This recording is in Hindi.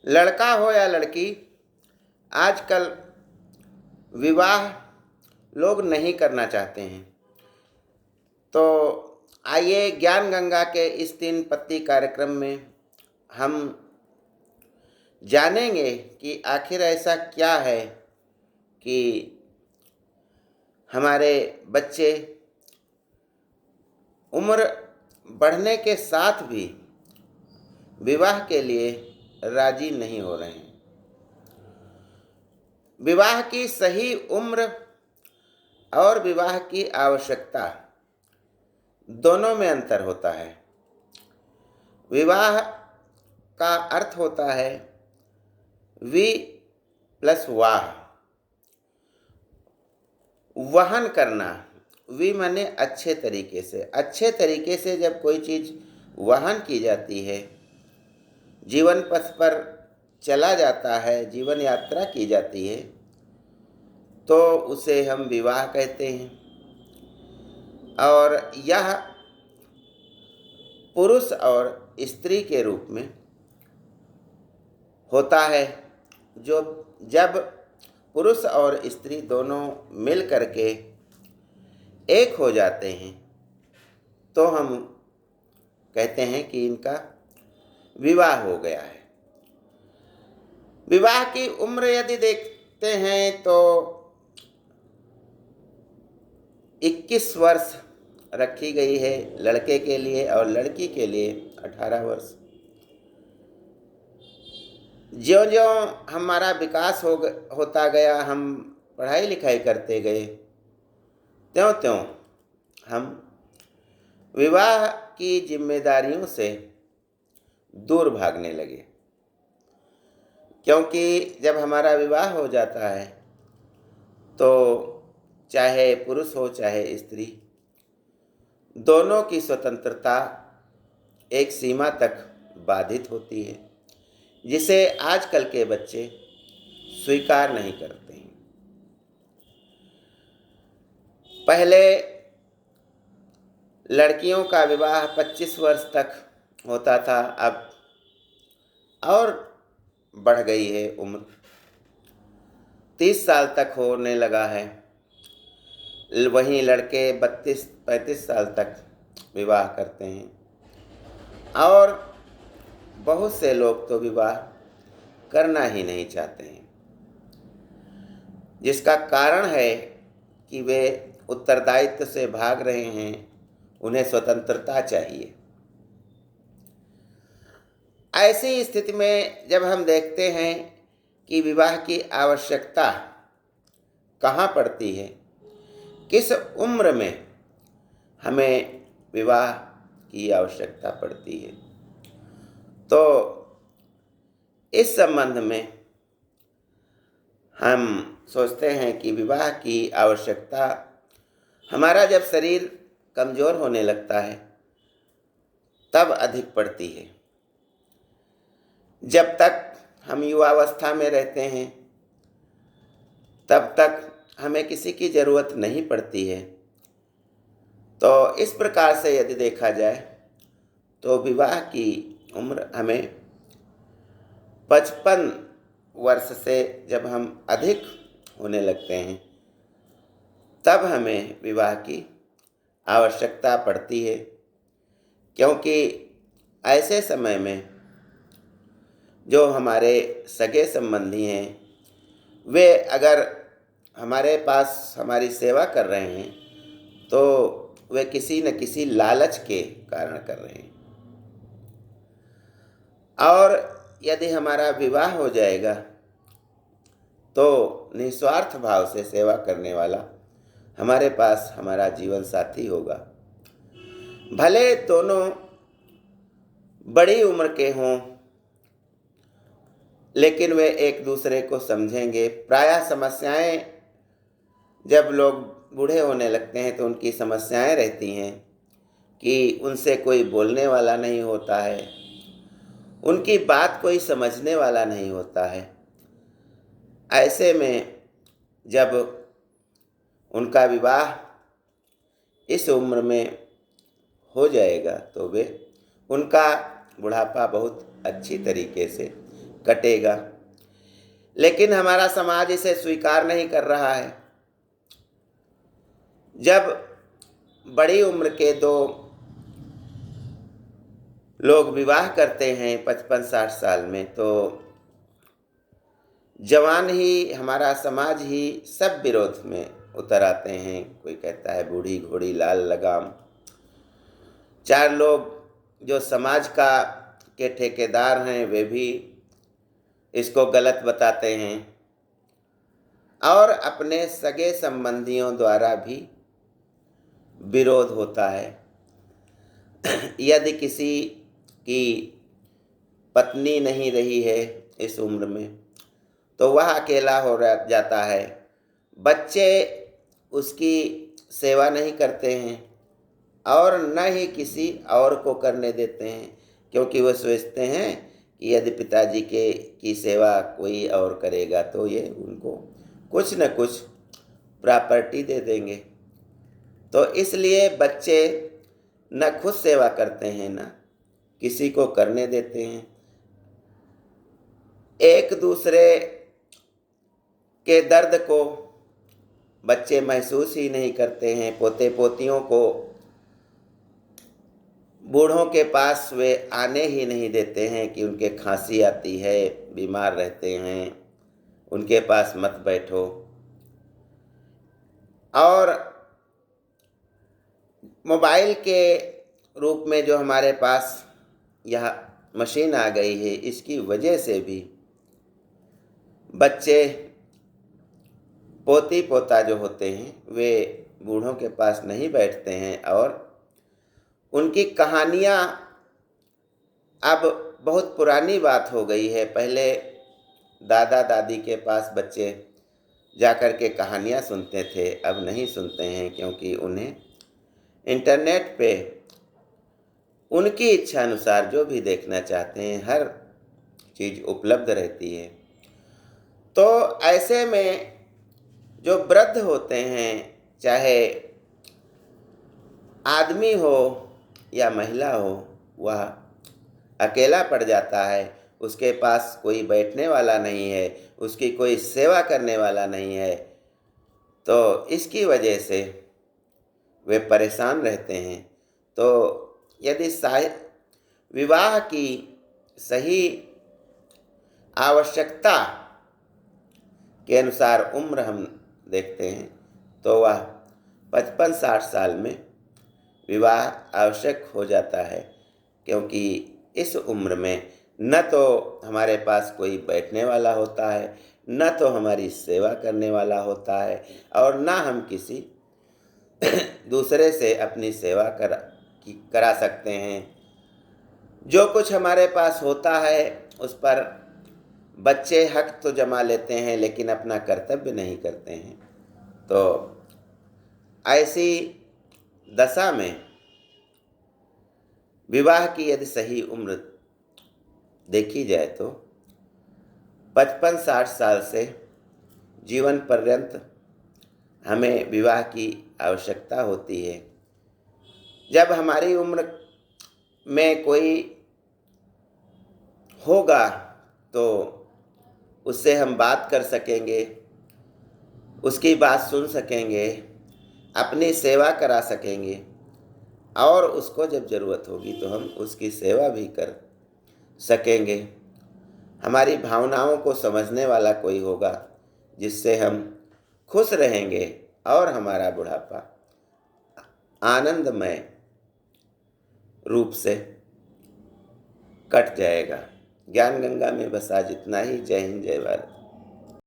लड़का हो या लड़की, आजकल विवाह लोग नहीं करना चाहते हैं। तो आइए ज्ञान गंगा के इस 3 पत्ती कार्यक्रम में हम जानेंगे कि आखिर ऐसा क्या है कि हमारे बच्चे उम्र बढ़ने के साथ भी विवाह के लिए राजी नहीं हो रहे हैं। विवाह की सही उम्र और विवाह की आवश्यकता दोनों में अंतर होता है। विवाह का अर्थ होता है वि प्लस वाह, वहन करना। वि माने अच्छे तरीके से। अच्छे तरीके से जब कोई चीज़ वहन की जाती है, जीवन पथ पर चला जाता है, जीवन यात्रा की जाती है, तो उसे हम विवाह कहते हैं। और यह पुरुष और स्त्री के रूप में होता है। जो जब पुरुष और स्त्री दोनों मिल करके एक हो जाते हैं तो हम कहते हैं कि इनका विवाह हो गया है। विवाह की उम्र यदि देखते हैं तो 21 वर्ष रखी गई है लड़के के लिए और लड़की के लिए 18 वर्ष। ज्यों-ज्यों हमारा विकास होता गया, हम पढ़ाई लिखाई करते गए, त्यों-त्यों हम विवाह की जिम्मेदारियों से दूर भागने लगे। क्योंकि जब हमारा विवाह हो जाता है तो चाहे पुरुष हो चाहे स्त्री, दोनों की स्वतंत्रता एक सीमा तक बाधित होती है, जिसे आजकल के बच्चे स्वीकार नहीं करते हैं। पहले लड़कियों का विवाह 25 वर्ष तक होता था, अब और बढ़ गई है उम्र, 30 साल तक होने लगा है। वहीं लड़के 32-35 साल तक विवाह करते हैं और बहुत से लोग तो विवाह करना ही नहीं चाहते हैं, जिसका कारण है कि वे उत्तरदायित्व से भाग रहे हैं, उन्हें स्वतंत्रता चाहिए। ऐसी स्थिति में जब हम देखते हैं कि विवाह की आवश्यकता कहाँ पड़ती है, किस उम्र में हमें विवाह की आवश्यकता पड़ती है, तो इस संबंध में हम सोचते हैं कि विवाह की आवश्यकता हमारा जब शरीर कमज़ोर होने लगता है तब अधिक पड़ती है। जब तक हम युवावस्था में रहते हैं तब तक हमें किसी की ज़रूरत नहीं पड़ती है। तो इस प्रकार से यदि देखा जाए तो विवाह की उम्र हमें 55 वर्ष से जब हम अधिक होने लगते हैं तब हमें विवाह की आवश्यकता पड़ती है। क्योंकि ऐसे समय में जो हमारे सगे संबंधी हैं, वे अगर हमारे पास हमारी सेवा कर रहे हैं तो वे किसी न किसी लालच के कारण कर रहे हैं। और यदि हमारा विवाह हो जाएगा तो निस्वार्थ भाव से सेवा करने वाला हमारे पास हमारा जीवन साथी होगा। भले दोनों बड़ी उम्र के हों, लेकिन वे एक दूसरे को समझेंगे। प्रायः समस्याएं जब लोग बूढ़े होने लगते हैं तो उनकी समस्याएं रहती हैं कि उनसे कोई बोलने वाला नहीं होता है, उनकी बात कोई समझने वाला नहीं होता है। ऐसे में जब उनका विवाह इस उम्र में हो जाएगा तो वे उनका बुढ़ापा बहुत अच्छी तरीके से कटेगा। लेकिन हमारा समाज इसे स्वीकार नहीं कर रहा है। जब बड़ी उम्र के दो लोग विवाह करते हैं 55-60 साल में, तो जवान ही, हमारा समाज ही सब विरोध में उतर आते हैं। कोई कहता है बूढ़ी घोड़ी लाल लगाम। चार लोग जो समाज के ठेकेदार हैं वे भी इसको गलत बताते हैं, और अपने सगे संबंधियों द्वारा भी विरोध होता है। यदि किसी की पत्नी नहीं रही है इस उम्र में, तो वह अकेला हो जाता है। बच्चे उसकी सेवा नहीं करते हैं और न ही किसी और को करने देते हैं, क्योंकि वह सोचते हैं कि यदि पिताजी की सेवा कोई और करेगा तो ये उनको कुछ न कुछ प्रॉपर्टी दे देंगे। तो इसलिए बच्चे न खुद सेवा करते हैं न किसी को करने देते हैं। एक दूसरे के दर्द को बच्चे महसूस ही नहीं करते हैं। पोते पोतियों को बूढ़ों के पास वे आने ही नहीं देते हैं कि उनके खांसी आती है, बीमार रहते हैं, उनके पास मत बैठो। और मोबाइल के रूप में जो हमारे पास यह मशीन आ गई है, इसकी वजह से भी बच्चे, पोती पोता जो होते हैं वे बूढ़ों के पास नहीं बैठते हैं, और उनकी कहानियाँ अब बहुत पुरानी बात हो गई है। पहले दादा दादी के पास बच्चे जाकर के कहानियाँ सुनते थे, अब नहीं सुनते हैं, क्योंकि उन्हें इंटरनेट पे उनकी इच्छा अनुसार जो भी देखना चाहते हैं हर चीज़ उपलब्ध रहती है। तो ऐसे में जो वृद्ध होते हैं, चाहे आदमी हो या महिला हो, वह अकेला पड़ जाता है। उसके पास कोई बैठने वाला नहीं है, उसकी कोई सेवा करने वाला नहीं है। तो इसकी वजह से वे परेशान रहते हैं। तो यदि विवाह की सही आवश्यकता के अनुसार उम्र हम देखते हैं, तो वह 55-60 साल में विवाह आवश्यक हो जाता है, क्योंकि इस उम्र में न तो हमारे पास कोई बैठने वाला होता है, न तो हमारी सेवा करने वाला होता है, और न हम किसी दूसरे से अपनी सेवा करा सकते हैं। जो कुछ हमारे पास होता है उस पर बच्चे हक तो जमा लेते हैं, लेकिन अपना कर्तव्य नहीं करते हैं। तो ऐसी दशा में विवाह की यदि सही उम्र देखी जाए तो 55-60 साल से जीवन पर्यंत हमें विवाह की आवश्यकता होती है। जब हमारी उम्र में कोई होगा तो उससे हम बात कर सकेंगे, उसकी बात सुन सकेंगे, अपनी सेवा करा सकेंगे, और उसको जब ज़रूरत होगी तो हम उसकी सेवा भी कर सकेंगे। हमारी भावनाओं को समझने वाला कोई होगा जिससे हम खुश रहेंगे, और हमारा बुढ़ापा आनंदमय रूप से कट जाएगा। ज्ञान गंगा में बस आज इतना ही। जय हिंद, जय भारत।